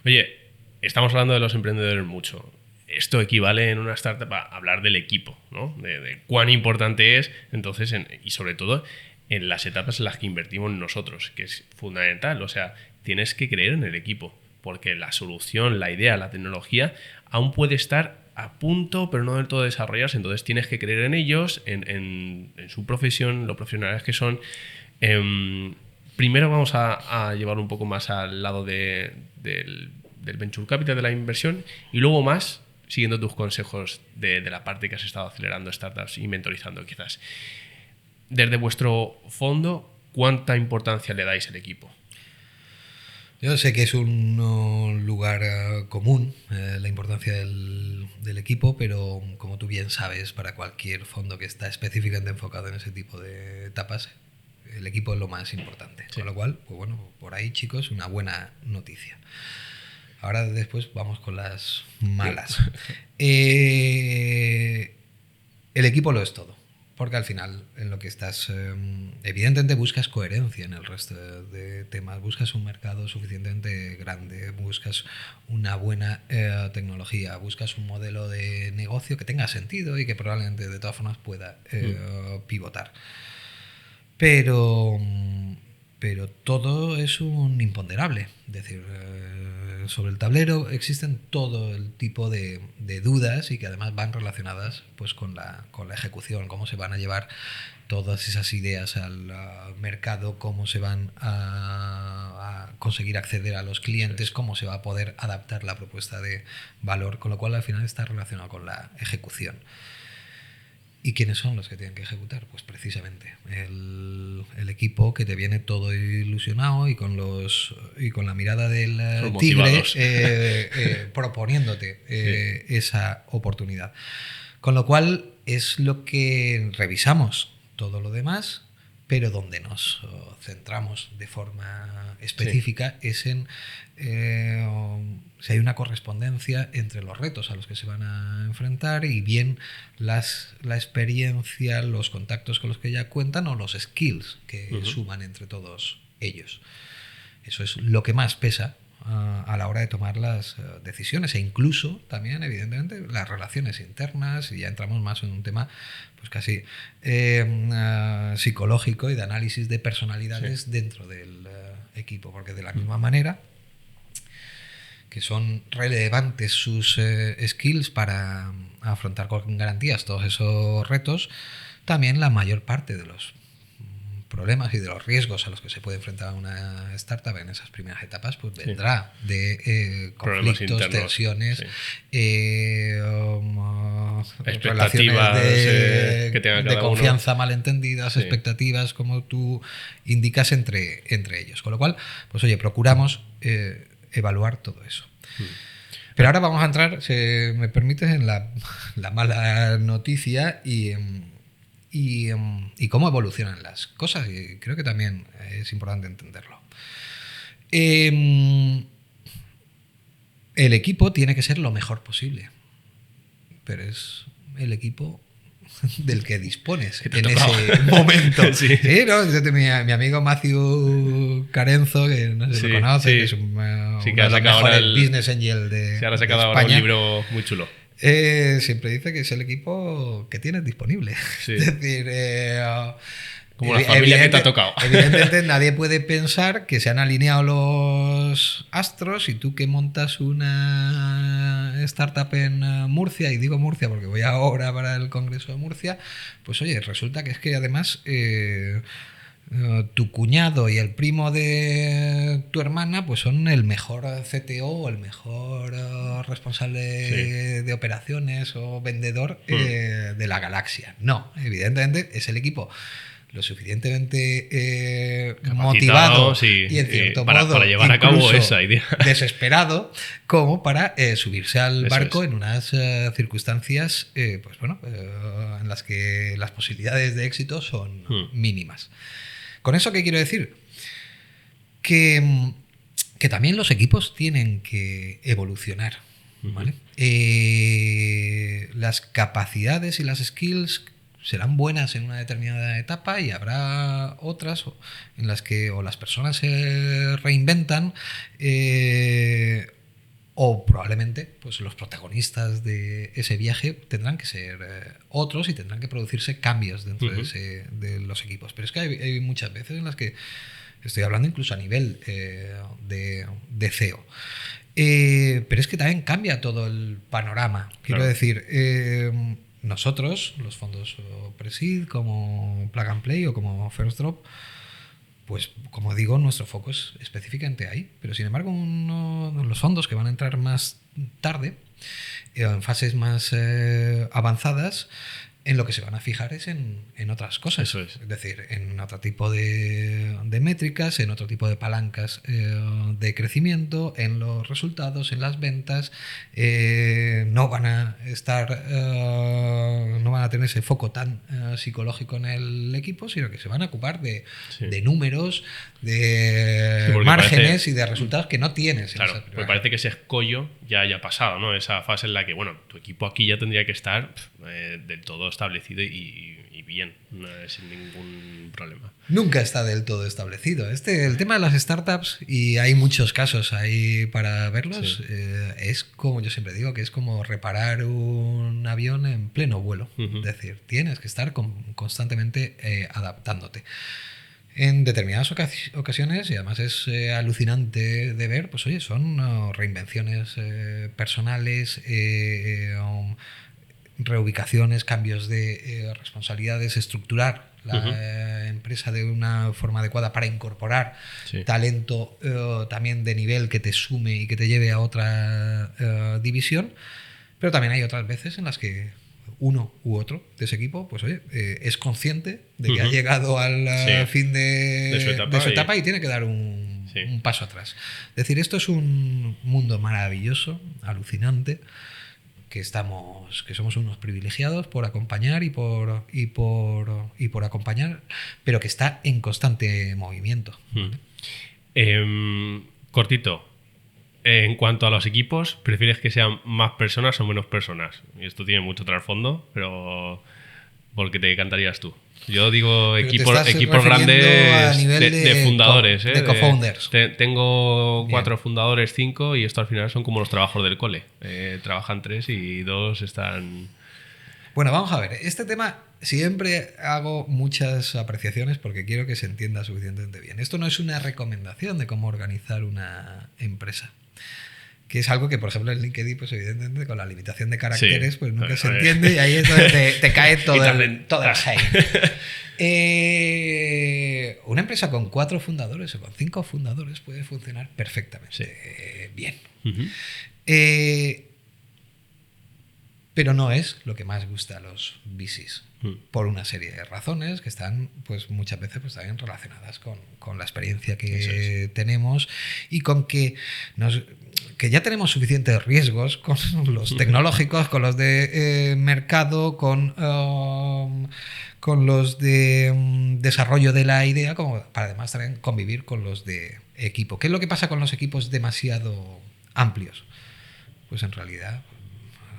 Oye, estamos hablando de los emprendedores mucho. Esto equivale en una startup a hablar del equipo, ¿no? De cuán importante es, entonces, y sobre todo en las etapas en las que invertimos nosotros, que es fundamental. O sea, tienes que creer en el equipo, porque la solución, la idea, la tecnología aún puede estar a punto, pero no del todo desarrollarse. Entonces tienes que creer en ellos, en su profesión, lo profesionales que son. Primero vamos a llevar un poco más al lado del venture capital, de la inversión, y luego más siguiendo tus consejos de la parte que has estado acelerando startups y mentorizando quizás. Desde vuestro fondo, ¿cuánta importancia le dais al equipo? Yo sé que es un lugar común la importancia del equipo, pero como tú bien sabes, para cualquier fondo que está específicamente enfocado en ese tipo de etapas, el equipo es lo más importante. Sí. Con lo cual, pues bueno, por ahí, chicos, una buena noticia. Ahora después vamos con las malas. El equipo lo es todo. Porque al final, en lo que estás, evidentemente buscas coherencia en el resto de temas, buscas un mercado suficientemente grande, buscas una buena tecnología, buscas un modelo de negocio que tenga sentido y que probablemente de todas formas pueda pivotar. Pero todo es un imponderable. Es decir, sobre el tablero existen todo el tipo de dudas y que además van relacionadas pues con la ejecución, cómo se van a llevar todas esas ideas al mercado, cómo se van a conseguir acceder a los clientes, cómo se va a poder adaptar la propuesta de valor, con lo cual al final está relacionado con la ejecución. ¿Y quiénes son los que tienen que ejecutar? Pues precisamente el equipo que te viene todo ilusionado y con la mirada del tigre proponiéndote esa oportunidad. Con lo cual es lo que revisamos. Todo lo demás, pero donde nos centramos de forma específica es en si hay una correspondencia entre los retos a los que se van a enfrentar y bien la experiencia, los contactos con los que ya cuentan o los skills que suman entre todos ellos. Eso es lo que más pesa a la hora de tomar las decisiones e incluso también evidentemente las relaciones internas, y ya entramos más en un tema pues casi psicológico y de análisis de personalidades dentro del equipo, porque de la misma manera que son relevantes sus skills para afrontar con garantías todos esos retos, también la mayor parte de los problemas y de los riesgos a los que se puede enfrentar una startup en esas primeras etapas pues vendrá de conflictos, tensiones, relaciones de confianza malentendidas, malentendidas, expectativas, como tú indicas, entre ellos. Con lo cual, pues oye, procuramos evaluar todo eso. Pero ahora vamos a entrar, si me permites, en la mala noticia y cómo evolucionan las cosas, y creo que también es importante entenderlo. El equipo tiene que ser lo mejor posible, pero es el equipo del que dispones en ese momento. ¿No? Mi amigo Matthew Carenzo, que no sé si lo conoce, que es uno de los mejores business angel de ahora ha sacado España. Ahora un libro muy chulo. Siempre dice que es el equipo que tienes disponible. Es decir, como la familia que te ha tocado. Evidentemente nadie puede pensar que se han alineado los astros y tú que montas una startup en Murcia, y digo Murcia porque voy ahora para el Congreso de Murcia, pues oye, resulta que es que además tu cuñado y el primo de tu hermana pues son el mejor CTO o el mejor responsable de operaciones o vendedor de la galaxia. No, evidentemente es el equipo lo suficientemente motivado y en cierto modo para llevar a cabo esa idea, desesperado como para subirse al barco en unas circunstancias pues bueno, en las que las posibilidades de éxito son mínimas. ¿Con eso qué quiero decir? Que también los equipos tienen que evolucionar, ¿vale? Las capacidades y las skills serán buenas en una determinada etapa y habrá otras en las que o las personas se reinventan o probablemente pues los protagonistas de ese viaje tendrán que ser otros y tendrán que producirse cambios dentro de los equipos. Pero es que hay muchas veces en las que estoy hablando incluso a nivel de CEO. Pero es que también cambia todo el panorama. Quiero decir, nosotros, los fondos Pre-Seed, como Plug and Play o como First Drop, pues como digo, nuestro foco es específicamente ahí. Pero sin embargo, los fondos que van a entrar más tarde, en fases más avanzadas, en lo que se van a fijar es en otras cosas. Eso es. Es decir, en otro tipo de métricas, en otro tipo de palancas de crecimiento, en los resultados, en las ventas. No van a tener ese foco tan psicológico en el equipo, sino que se van a ocupar de números, de márgenes y de resultados que no tienes. Claro, pues parece que ese escollo ya haya pasado, ¿no? Esa fase en la que, bueno, tu equipo aquí ya tendría que estar del todo establecido y bien, sin ningún problema. Nunca está del todo establecido. El tema de las startups, y hay muchos casos ahí para verlos, es como yo siempre digo, que es como reparar un avión en pleno vuelo. Es decir, tienes que estar constantemente adaptándote. En determinadas ocasiones, y además es alucinante de ver, pues oye, son reinvenciones personales, reubicaciones, cambios de responsabilidades, estructurar la empresa de una forma adecuada para incorporar talento también de nivel que te sume y que te lleve a otra división. Pero también hay otras veces en las que uno u otro de ese equipo, pues oye, es consciente de que ha llegado al fin de su etapa y tiene que dar un paso atrás. Es decir, esto es un mundo maravilloso, alucinante, que somos unos privilegiados por acompañar y por acompañar, pero que está en constante movimiento. Cortito. En cuanto a los equipos, ¿prefieres que sean más personas o menos personas? Y esto tiene mucho trasfondo, pero ¿por qué te decantarías tú? Yo digo equipos grandes a nivel de fundadores. De co-founders. Tengo 4 fundadores, 5, y esto al final son como los trabajos del cole. Trabajan 3 y 2 están... Bueno, vamos a ver. Este tema siempre hago muchas apreciaciones porque quiero que se entienda suficientemente bien. Esto no es una recomendación de cómo organizar una empresa, que es algo que, por ejemplo, en LinkedIn, pues evidentemente con la limitación de caracteres, pues nunca se entiende, y ahí es donde te cae todo el hate. Una empresa con 4 fundadores o con 5 fundadores puede funcionar perfectamente bien. Pero no es lo que más gusta a los VCs, por una serie de razones que están pues muchas veces pues también relacionadas con la experiencia que tenemos y con que ya tenemos suficientes riesgos con los tecnológicos, con los de mercado, con los de desarrollo de la idea, como para además también convivir con los de equipo. ¿Qué es lo que pasa con los equipos demasiado amplios? Pues en realidad,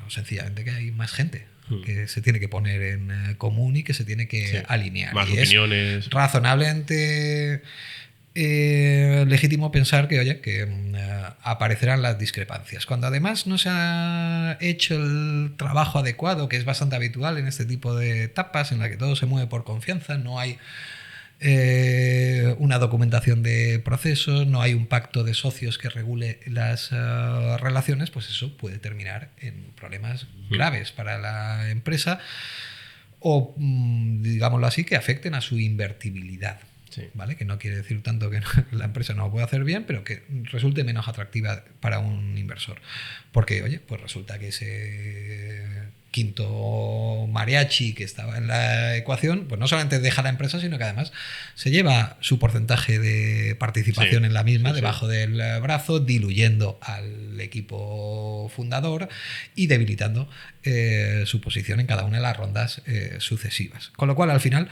sencillamente que hay más gente que se tiene que poner en común y que se tiene que alinear. Más y opiniones. Es razonablemente legítimo pensar que aparecerán las discrepancias. Cuando además no se ha hecho el trabajo adecuado, que es bastante habitual en este tipo de etapas en la que todo se mueve por confianza, no hay una documentación de procesos, no hay un pacto de socios que regule las relaciones, pues eso puede terminar en problemas graves para la empresa o, digámoslo así, que afecten a su invertibilidad. ¿Vale? Que no quiere decir tanto que la empresa no lo pueda hacer bien, pero que resulte menos atractiva para un inversor. Porque, oye, pues resulta que ese quinto mariachi que estaba en la ecuación, pues no solamente deja la empresa, sino que además se lleva su porcentaje de participación en la misma debajo del brazo, diluyendo al equipo fundador y debilitando su posición en cada una de las rondas sucesivas. Con lo cual, al final,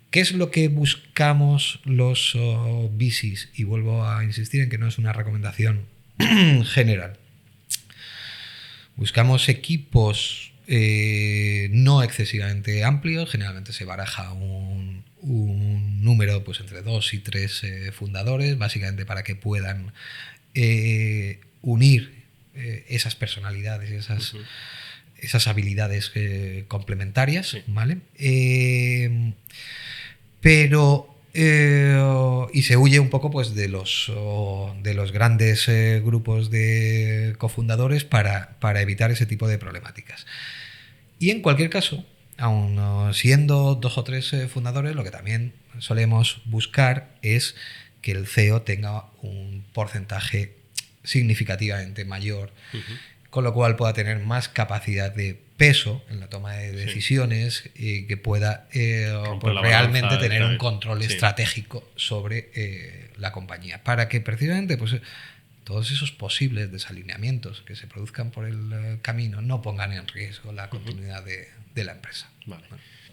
¿qué es lo que buscamos los VCs? Y vuelvo a insistir en que no es una recomendación general. Buscamos equipos no excesivamente amplios. Generalmente se baraja un número pues entre 2 y 3 fundadores, básicamente para que puedan unir esas personalidades y esas habilidades complementarias, Sí. ¿vale? Pero y se huye un poco pues de los grandes grupos de cofundadores para evitar ese tipo de problemáticas. Y en cualquier caso, aun siendo 2 o 3 fundadores, lo que también solemos buscar es que el CEO tenga un porcentaje significativamente mayor, con lo cual pueda tener más capacidad de peso en la toma de decisiones y que pueda pues la realmente balanza tener un directamente. control Sí. estratégico sobre la compañía, para que precisamente pues todos esos posibles desalineamientos que se produzcan por el camino no pongan en riesgo la continuidad de la empresa. Vale.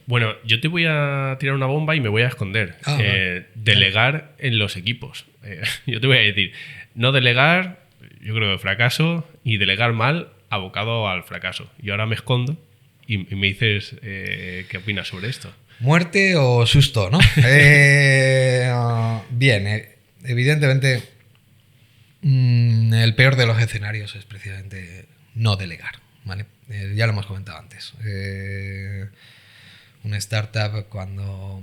Bueno, yo te voy a tirar una bomba y me voy a esconder. Vale. Delegar en los equipos. Yo te voy a decir, no delegar, yo creo que fracaso, y delegar mal, abocado al fracaso. Yo ahora me escondo y me dices qué opinas sobre esto. Muerte o susto, ¿no? Bien, evidentemente el peor de los escenarios es precisamente no delegar, ¿vale? Ya lo hemos comentado antes. Una startup cuando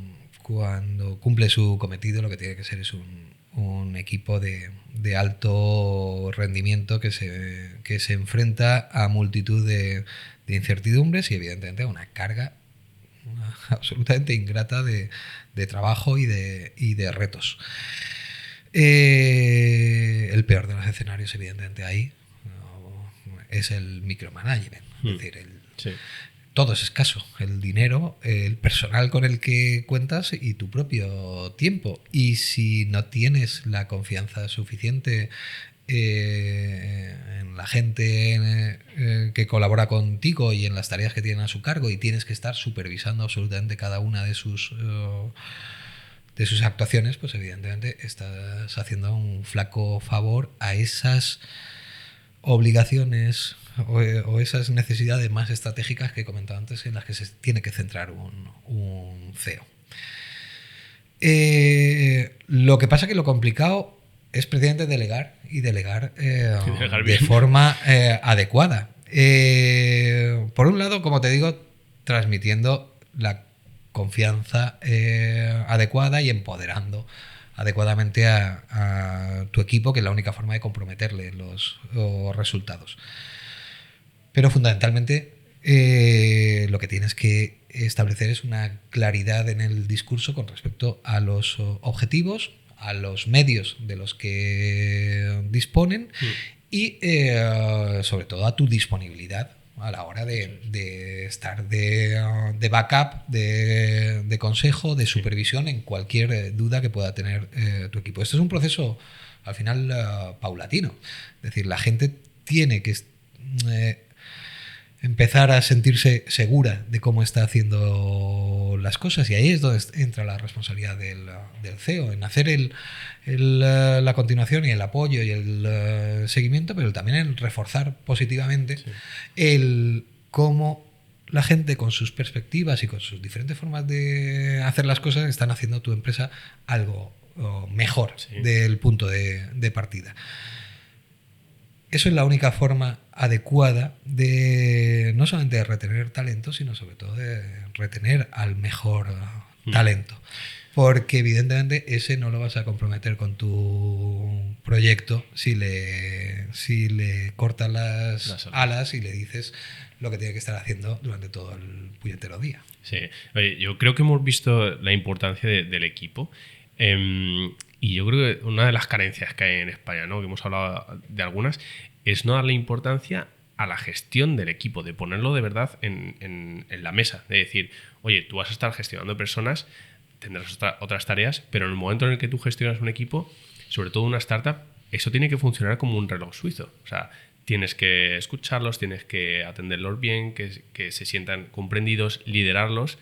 cumple su cometido lo que tiene que ser es un equipo de alto rendimiento que se enfrenta a multitud de incertidumbres y evidentemente a una carga absolutamente ingrata de trabajo y de retos. El peor de los escenarios, evidentemente, ahí es el micromanagement. Es decir, todo es escaso. El dinero, el personal con el que cuentas y tu propio tiempo. Y si no tienes la confianza suficiente en la gente que colabora contigo y en las tareas que tienen a su cargo y tienes que estar supervisando absolutamente cada una de sus actuaciones, pues evidentemente estás haciendo un flaco favor a esas obligaciones o esas necesidades más estratégicas que he comentado antes en las que se tiene que centrar un CEO. Lo que pasa que lo complicado es precisamente delegar de forma adecuada. Por un lado, como te digo, transmitiendo la confianza adecuada y empoderando adecuadamente a tu equipo, que es la única forma de comprometerle los resultados. Pero fundamentalmente lo que tienes que establecer es una claridad en el discurso con respecto a los objetivos, a los medios de los que disponen y sobre todo a tu disponibilidad a la hora de estar de backup, de consejo, de supervisión en cualquier duda que pueda tener tu equipo. Esto es un proceso al final paulatino. Es decir, la gente tiene que empezar a sentirse segura de cómo está haciendo las cosas, y ahí es donde entra la responsabilidad del CEO, en hacer la continuación y el apoyo y el seguimiento, pero también en reforzar positivamente el cómo la gente con sus perspectivas y con sus diferentes formas de hacer las cosas están haciendo tu empresa algo mejor del punto de partida. Eso es la única forma adecuada de no solamente de retener talento, sino sobre todo de retener al mejor talento. Porque evidentemente ese no lo vas a comprometer con tu proyecto si le cortas las alas y le dices lo que tiene que estar haciendo durante todo el puñetero día. Sí. Oye, yo creo que hemos visto la importancia del equipo. Y yo creo que una de las carencias que hay en España, ¿no?, que hemos hablado de algunas, es no darle importancia a la gestión del equipo, de ponerlo de verdad en la mesa, de decir, oye, tú vas a estar gestionando personas, tendrás otras tareas, pero en el momento en el que tú gestionas un equipo, sobre todo una startup, eso tiene que funcionar como un reloj suizo. O sea, tienes que escucharlos, tienes que atenderlos bien, que se sientan comprendidos, liderarlos.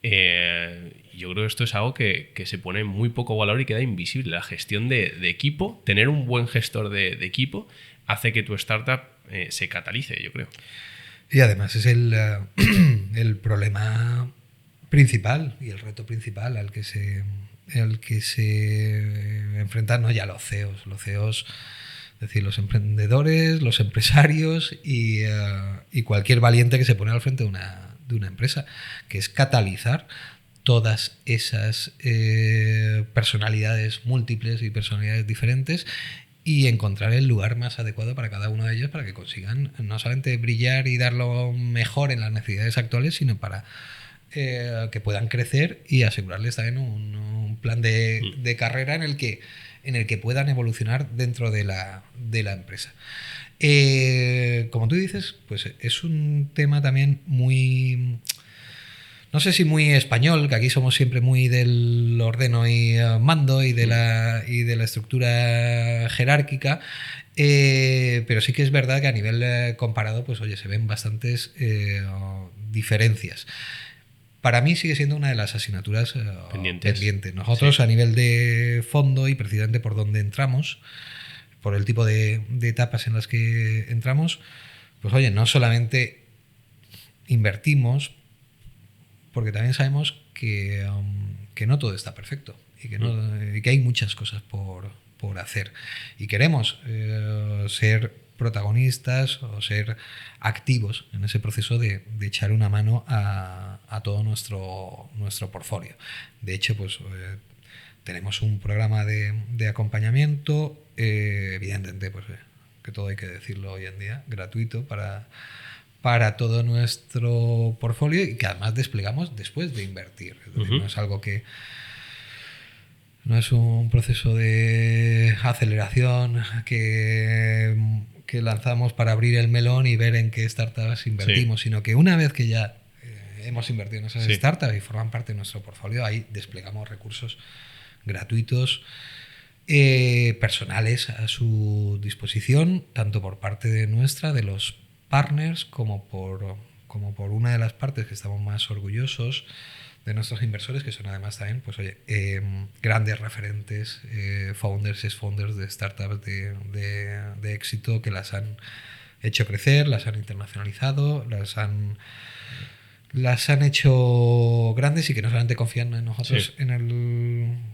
Yo creo que esto es algo que se pone muy poco valor y queda invisible. La gestión de equipo, tener un buen gestor de equipo, hace que tu startup se catalice, yo creo. Y además es el problema principal y el reto principal al que se enfrentan no ya los CEOs. Los CEOs, decir, los emprendedores, los empresarios y cualquier valiente que se pone al frente de una empresa, que es catalizar todas esas personalidades múltiples y personalidades diferentes y encontrar el lugar más adecuado para cada uno de ellos para que consigan no solamente brillar y dar lo mejor en las necesidades actuales, sino para que puedan crecer y asegurarles también un plan de carrera en el que puedan evolucionar dentro de la empresa. Como tú dices, pues es un tema también muy... No sé si muy español, que aquí somos siempre muy del ordeno y mando y de la estructura jerárquica, pero sí que es verdad que a nivel comparado, pues oye, se ven bastantes diferencias. Para mí sigue siendo una de las asignaturas pendientes. Nosotros, sí, a nivel de fondo y precisamente por donde entramos, por el tipo de etapas en las que entramos, pues oye, no solamente invertimos, porque también sabemos que no todo está perfecto y que hay muchas cosas por hacer. Y queremos ser protagonistas o ser activos en ese proceso de echar una mano a todo nuestro portfolio. De hecho, pues tenemos un programa de acompañamiento, evidentemente, pues que todo hay que decirlo hoy en día, gratuito para todo nuestro portfolio y que además desplegamos después de invertir. Es decir, no es algo que... No es un proceso de aceleración que lanzamos para abrir el melón y ver en qué startups invertimos, sino que una vez que ya hemos invertido en esas startups y forman parte de nuestro portfolio, ahí desplegamos recursos gratuitos, personales a su disposición, tanto por parte de nuestra, de los partners, como por una de las partes que estamos más orgullosos de nuestros inversores, que son además también, pues oye, grandes referentes, founders, ex-founders de startups de éxito que las han hecho crecer, las han internacionalizado, las han hecho grandes y que no solamente confían en nosotros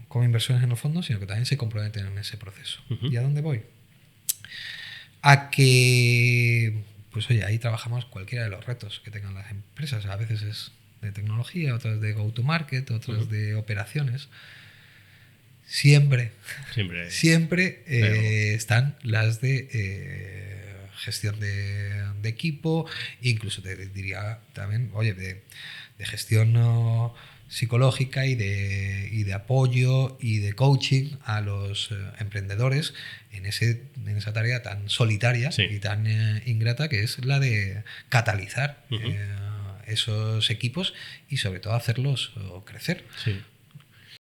como inversores en los fondos, sino que también se comprometen en ese proceso. ¿Y a dónde voy? A que, pues oye, ahí trabajamos cualquiera de los retos que tengan las empresas. A veces es de tecnología, otras de go-to-market, otras de operaciones. Siempre están las de gestión de equipo, incluso te diría también, oye, de gestión psicológica y de apoyo y de coaching a los emprendedores en esa tarea tan solitaria y tan ingrata que es la de catalizar esos equipos y sobre todo hacerlos crecer.